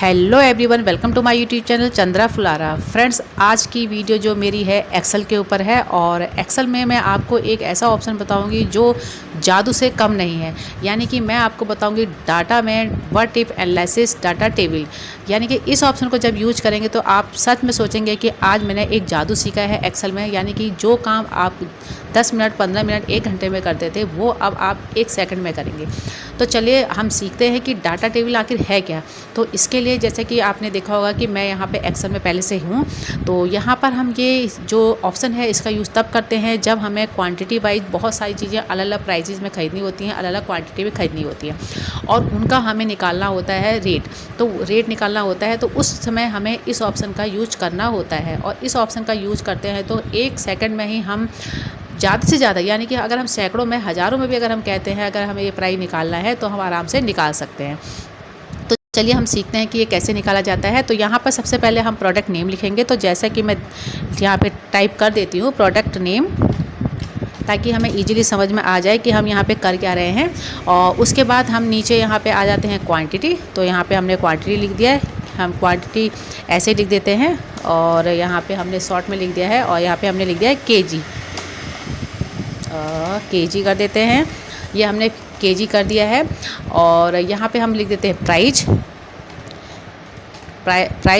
Hello everyone, welcome to my YouTube channel Chandra Phulara. Friends, आज की video जो मेरी है एक्सेल के ऊपर है और एक्सेल में मैं आपको एक ऐसा ऑप्शन बताऊंगी जो जादू से कम नहीं है। यानी कि मैं आपको बताऊंगी डाटा में what if analysis data table. यानी कि इस ऑप्शन को जब यूज करेंगे तो आप सच में सोचेंगे कि आज मैंने एक जादू सीखा है एक्सेल में। यानी कि जो काम आप 10 मिनट 15 मिनट 1 घंटे में करते थे वो अब आप 1 सेकंड में करेंगे। तो चलिए हम सीखते हैं कि डाटा टेबल आखिर है क्या। तो इसके लिए जैसे कि आपने देखा होगा कि मैं यहाँ पे एक्सेल में पहले से हूँ, तो यहाँ पर हम ये जो ऑप्शन है इसका यूज़ तब करते हैं जब हमें क्वांटिटी वाइज बहुत सारी चीज़ें अलग अलग प्राइजेज़ में ख़रीदनी होती हैं, अलग अलग क्वांटिटी में ख़रीदनी होती है और उनका हमें निकालना होता है रेट। तो रेट निकालना होता है तो उस समय हमें इस ऑप्शन का यूज करना होता है और इस ऑप्शन का यूज करते हैं तो 1 सेकंड में ही हम ज़्यादा से ज़्यादा, यानी कि अगर हम सैकड़ों में हज़ारों में भी अगर हम कहते हैं अगर हमें ये प्राइस निकालना है तो हम आराम से निकाल सकते हैं। तो चलिए हम सीखते हैं कि ये कैसे निकाला जाता है। तो यहाँ पर सबसे पहले हम प्रोडक्ट नेम लिखेंगे। तो जैसा कि मैं यहाँ पे टाइप कर देती हूँ प्रोडक्ट नेम, ताकि हमें इजीली समझ में आ जाए कि हम यहाँ पे कर क्या रहे हैं। और उसके बाद हम नीचे यहाँ पे आ जाते हैं क्वांटिटी। तो यहाँ पे हमने क्वांटिटी लिख दिया है, हम क्वांटिटी ऐसे लिख देते हैं और यहाँ पे हमने शॉर्ट में लिख दिया है और यहाँ पे हमने लिख दिया है केजी कर देते हैं। ये हमने केजी कर दिया है और यहाँ पे हम लिख देते हैं प्राइस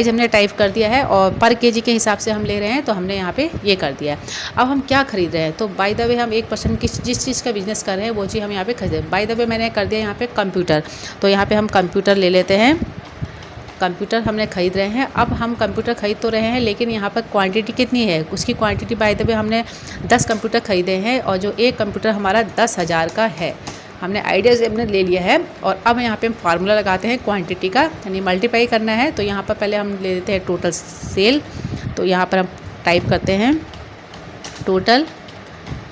हमने टाइप कर दिया है और पर केजी के हिसाब से हम ले रहे हैं तो हमने यहाँ पे ये कर दिया है। अब हम क्या खरीद रहे हैं, तो बाय द वे हम 1% की जिस चीज़ का बिजनेस कर रहे हैं वो चीज़ हम यहाँ पे खरीद रहे हैं। बाय द वे मैंने कर दिया यहाँ पे कंप्यूटर, तो यहाँ पे हम कंप्यूटर ले लेते हैं। कंप्यूटर हमने ख़रीद रहे हैं। अब हम कंप्यूटर ख़रीद तो रहे हैं लेकिन यहाँ पर क्वांटिटी कितनी है, उसकी क्वांटिटी बाय द वे हमने 10 कंप्यूटर ख़रीदे हैं और जो एक कंप्यूटर हमारा 10,000 का है, हमने आइडिया से हमने ले लिया है। और अब यहाँ पे हम फार्मूला लगाते हैं क्वांटिटी का, यानी मल्टीप्लाई करना है। तो यहाँ पर पहले हम ले लेते हैं टोटल सेल। तो यहाँ पर हम टाइप करते हैं टोटल,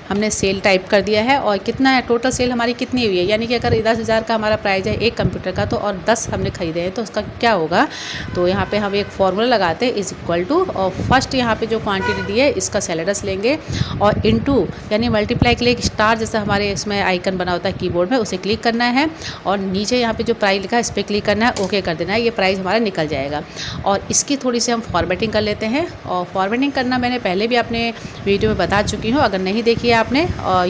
हमने सेल टाइप कर दिया है और कितना है टोटल सेल हमारी कितनी हुई है। यानी कि अगर 10,000 का हमारा प्राइस है एक कंप्यूटर का तो और 10 हमने खरीदे हैं तो उसका क्या होगा। तो यहाँ पे हम एक फार्मूला लगाते हैं इज इक्वल टू, और फर्स्ट यहाँ पे जो क्वांटिटी दी है इसका सैलडस लेंगे और इनटू यानी मल्टीप्लाई के लिए एक स्टार जैसा हमारे इसमें आइकन बना होता है कीबोर्ड में, उसे क्लिक करना है और नीचे यहाँ पर जो प्राइस लिखा है इस पर क्लिक करना है, ओके कर देना है। ये प्राइस हमारा निकल जाएगा और इसकी थोड़ी सी हम फॉर्मेटिंग कर लेते हैं। और फॉर्मेटिंग करना मैंने पहले भी अपने वीडियो में बता चुकी हूँ, अगर नहीं देखी आपने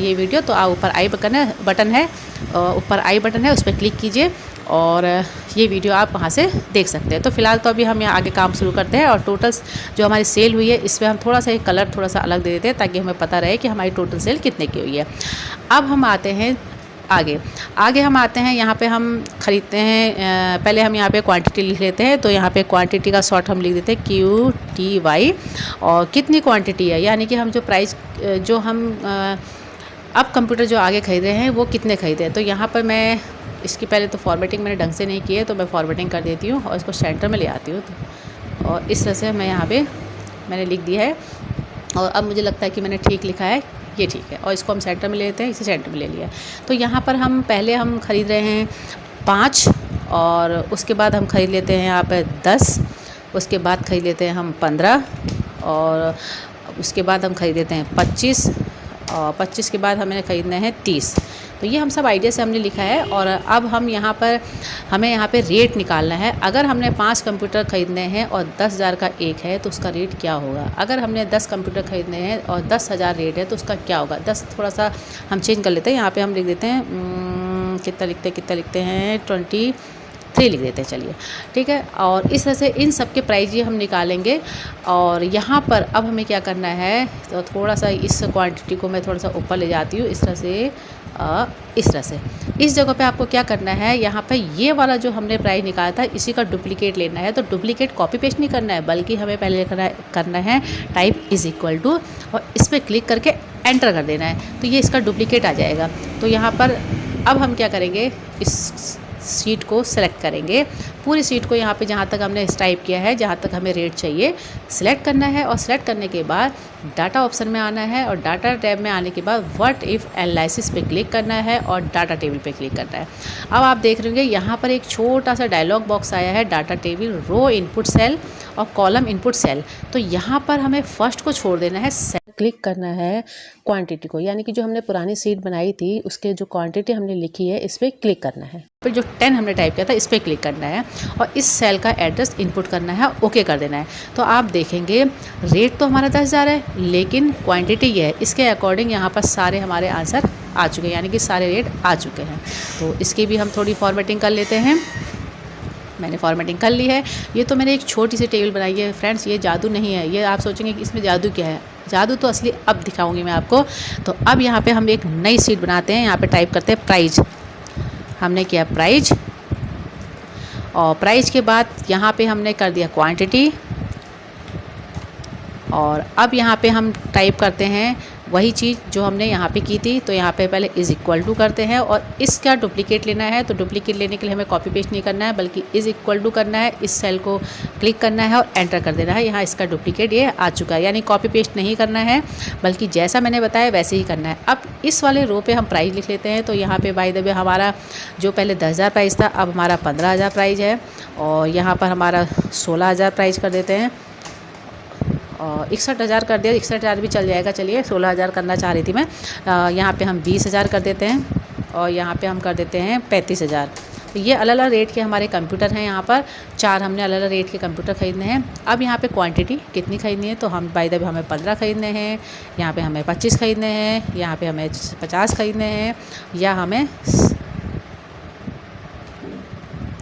ये वीडियो तो आप ऊपर आई बटन है, ऊपर आई बटन है, उस पर क्लिक कीजिए और ये वीडियो आप वहाँ से देख सकते हैं। तो फिलहाल तो अभी हम यहाँ आगे काम शुरू करते हैं और टोटल जो हमारी सेल हुई है इस पर हम थोड़ा सा एक कलर थोड़ा सा अलग दे देते हैं ताकि हमें पता रहे कि हमारी टोटल सेल कितने की हुई है। अब हम आते हैं आगे हम आते हैं, यहाँ पे हम ख़रीदते हैं। पहले हम यहाँ पे क्वांटिटी लिख लेते हैं। तो यहाँ पे क्वांटिटी का शॉर्ट हम लिख देते हैं QTY और कितनी क्वांटिटी है, यानी कि हम जो प्राइस जो हम अब कंप्यूटर जो आगे खरीद रहे हैं वो कितने खरीदे हैं। तो यहाँ पर मैं इसकी पहले तो फॉर्मेटिंग मैंने ढंग से नहीं की है तो मैं फॉर्मेटिंग कर देती हूँ और इसको सेंटर में ले आती हूँ। और इस तरह से मैं यहाँ पे मैंने लिख दिया है और अब मुझे लगता है कि मैंने ठीक लिखा है, ये ठीक है। और इसको हम सेंटर में ले लेते हैं, इसे सेंटर में ले लिया। तो यहाँ पर हम पहले हम ख़रीद रहे हैं 5 और उसके बाद हम ख़रीद लेते हैं यहाँ पर 10, उसके बाद ख़रीद लेते हैं हम 15 और उसके बाद हम ख़रीद लेते हैं 25 और 25 के बाद हमें ख़रीदना है 30। तो ये हम सब आइडिया से हमने लिखा है। और अब हम यहाँ पर हमें यहाँ पे रेट निकालना है। अगर हमने 5 कंप्यूटर ख़रीदने हैं और 10,000 का एक है तो उसका रेट क्या होगा। अगर हमने 10 कंप्यूटर ख़रीदने हैं और 10,000 रेट है तो उसका क्या होगा। 10 थोड़ा सा हम चेंज कर लेते हैं, यहाँ पर हम लिख देते हैं कितना लिखते हैं 23 लिख देते हैं, चलिए ठीक है। और इस तरह से इन सब के प्राइस ये हम निकालेंगे। और यहाँ पर अब हमें क्या करना है, तो थोड़ा सा इस क्वांटिटी को मैं थोड़ा सा ऊपर ले जाती हूँ इस तरह से इस जगह पे आपको क्या करना है, यहाँ पे ये वाला जो हमने प्राइस निकाला था इसी का डुप्लीकेट लेना है। तो डुप्लीकेट कॉपी पेस्ट नहीं करना है बल्कि हमें पहले करना है टाइप इज़ इक्वल टू और इस पर क्लिक करके एंटर कर देना है। तो ये इसका डुप्लीकेट आ जाएगा। तो यहाँ पर अब हम क्या करेंगे, इस शीट को सिलेक्ट करेंगे, पूरी शीट को यहाँ पे जहाँ तक हमने टाइप किया है जहाँ तक हमें रेट चाहिए सिलेक्ट करना है। और सिलेक्ट करने के बाद डाटा ऑप्शन में आना है और डाटा टैब में आने के बाद व्हाट इफ़ एनालिसिस पे क्लिक करना है और डाटा टेबल पे क्लिक करना है। अब आप देख रहे होंगे यहाँ पर एक छोटा सा डायलॉग बॉक्स आया है, डाटा टेबल, रो इनपुट सेल और कॉलम इनपुट सेल। तो यहाँ पर हमें फर्स्ट को छोड़ देना है, क्लिक करना है क्वांटिटी को, यानी कि जो हमने पुरानी शीट बनाई थी उसके जो क्वांटिटी हमने लिखी है इस पर क्लिक करना है। फिर जो 10 हमने टाइप किया था इस पर क्लिक करना है और इस सेल का एड्रेस इनपुट करना है, ओके कर देना है। तो आप देखेंगे रेट तो हमारा 10,000 है, लेकिन क्वांटिटी ये है, इसके अकॉर्डिंग यहाँ पर सारे हमारे आंसर आ चुके हैं, यानी कि सारे रेट आ चुके हैं। तो इसकी भी हम थोड़ी फॉर्मेटिंग कर लेते हैं। मैंने फॉर्मेटिंग कर ली है। ये तो मैंने एक छोटी सी टेबल बनाई है फ्रेंड्स, ये जादू नहीं है। ये आप सोचेंगे कि इसमें जादू क्या है, जादू तो असली अब दिखाऊंगी मैं आपको। तो अब यहाँ पे हम एक नई शीट बनाते हैं। यहाँ पे टाइप करते हैं प्राइज। हमने किया प्राइज और प्राइज के बाद यहाँ पे हमने कर दिया क्वांटिटी और अब यहाँ पे हम टाइप करते हैं वही चीज़ जो हमने यहाँ पे की थी। तो यहाँ पे पहले इज़ इक्वल टू करते हैं और इसका डुप्लीकेट लेना है। तो डुप्लीकेट लेने के लिए हमें कॉपी पेस्ट नहीं करना है, बल्कि इज़ इक्वल टू करना है। इस सेल को क्लिक करना है और एंटर कर देना है। यहाँ इसका डुप्लीकेट ये आ चुका है, यानी कॉपी पेस्ट नहीं करना है, बल्कि जैसा मैंने बताया वैसे ही करना है। अब इस वाले रो पे हम प्राइस लिख लेते हैं। तो यहाँ पे बाय द वे हमारा जो पहले 10,000 प्राइस था, अब हमारा 15,000 प्राइस है और यहाँ पर हमारा 16,000 प्राइस कर देते हैं और 61,000 कर दिया। 61,000 भी चल जाएगा, चलिए 16,000 करना चाह रही थी मैं। यहाँ पे हम 20,000 कर देते हैं और यहाँ पे हम कर देते हैं 35,000। तो ये अलग अलग रेट के हमारे कंप्यूटर हैं। यहाँ पर 4 हमने अलग अलग रेट के कंप्यूटर ख़रीदने हैं। अब यहाँ पे क्वांटिटी कितनी ख़रीदनी है, तो हम बाय द वे हमें 15 ख़रीदने हैं, यहाँ पे हमें 25 ख़रीदने हैं, यहाँ पे हमें 50 ख़रीदने हैं या हमें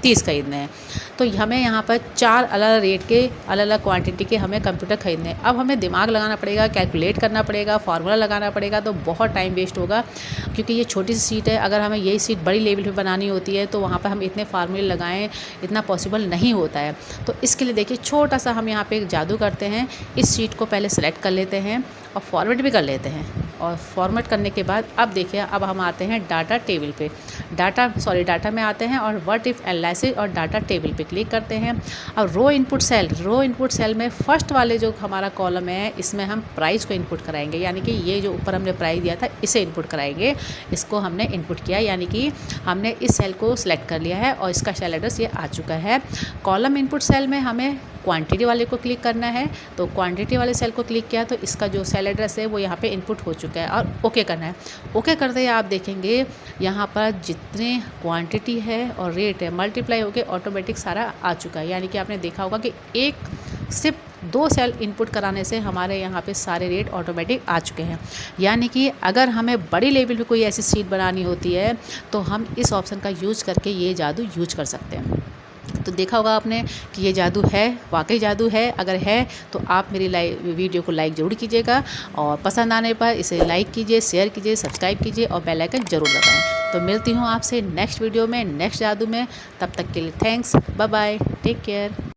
30 ख़रीदने हैं। तो हमें यहाँ पर 4 अलग अलग रेट के अलग अलग क्वांटिटी के हमें कंप्यूटर ख़रीदने हैं। अब हमें दिमाग लगाना पड़ेगा, कैलकुलेट करना पड़ेगा, फार्मूला लगाना पड़ेगा, तो बहुत टाइम वेस्ट होगा क्योंकि ये छोटी सी सीट है। अगर हमें यही सीट बड़ी लेवल पे बनानी होती है तो वहाँ पर हम इतने फार्मूले लगाएं, इतना पॉसिबल नहीं होता है। तो इसके लिए देखिए छोटा सा हम यहाँ पे एक जादू करते हैं। इस सीट को पहले सेलेक्ट कर लेते हैं और फॉर्मेट भी कर लेते हैं और फॉर्मेट करने के बाद अब देखिए अब हम आते हैं डाटा टेबल पे, डाटा में आते हैं और व्हाट इफ़ एनालिसिस और डाटा टेबल पे क्लिक करते हैं। अब रो इनपुट सेल में फर्स्ट वाले जो हमारा कॉलम है इसमें हम प्राइस को इनपुट कराएंगे, यानी कि ये जो ऊपर हमने प्राइस दिया था इसे इनपुट कराएंगे। इसको हमने इनपुट किया, यानी कि हमने इस सेल को सिलेक्ट कर लिया है और इसका सेल एड्रेस ये आ चुका है। कॉलम इनपुट सेल में हमें क्वांटिटी वाले को क्लिक करना है। तो क्वांटिटी वाले सेल को क्लिक किया तो इसका जो सेल एड्रेस है वो यहाँ पे इनपुट हो चुका है और ओके करना है। ओके करते ही आप देखेंगे यहाँ पर जितने क्वांटिटी है और रेट है मल्टीप्लाई होकर ऑटोमेटिक सारा आ चुका है। यानी कि आपने देखा होगा कि एक सिर्फ 2 सेल इनपुट कराने से हमारे यहाँ पे सारे रेट ऑटोमेटिक आ चुके हैं। यानी कि अगर हमें बड़ी लेवल पे कोई ऐसी सीट बनानी होती है तो हम इस ऑप्शन का यूज़ करके ये जादू यूज कर सकते हैं। तो देखा होगा आपने कि ये जादू है, वाकई जादू है। अगर है तो आप मेरी वीडियो को लाइक ज़रूर कीजिएगा और पसंद आने पर इसे लाइक कीजिए, शेयर कीजिए, सब्सक्राइब कीजिए और बेल आइकन ज़रूर दबाएं। तो मिलती हूँ आपसे नेक्स्ट वीडियो में, नेक्स्ट जादू में। तब तक के लिए thanks, bye bye, take care.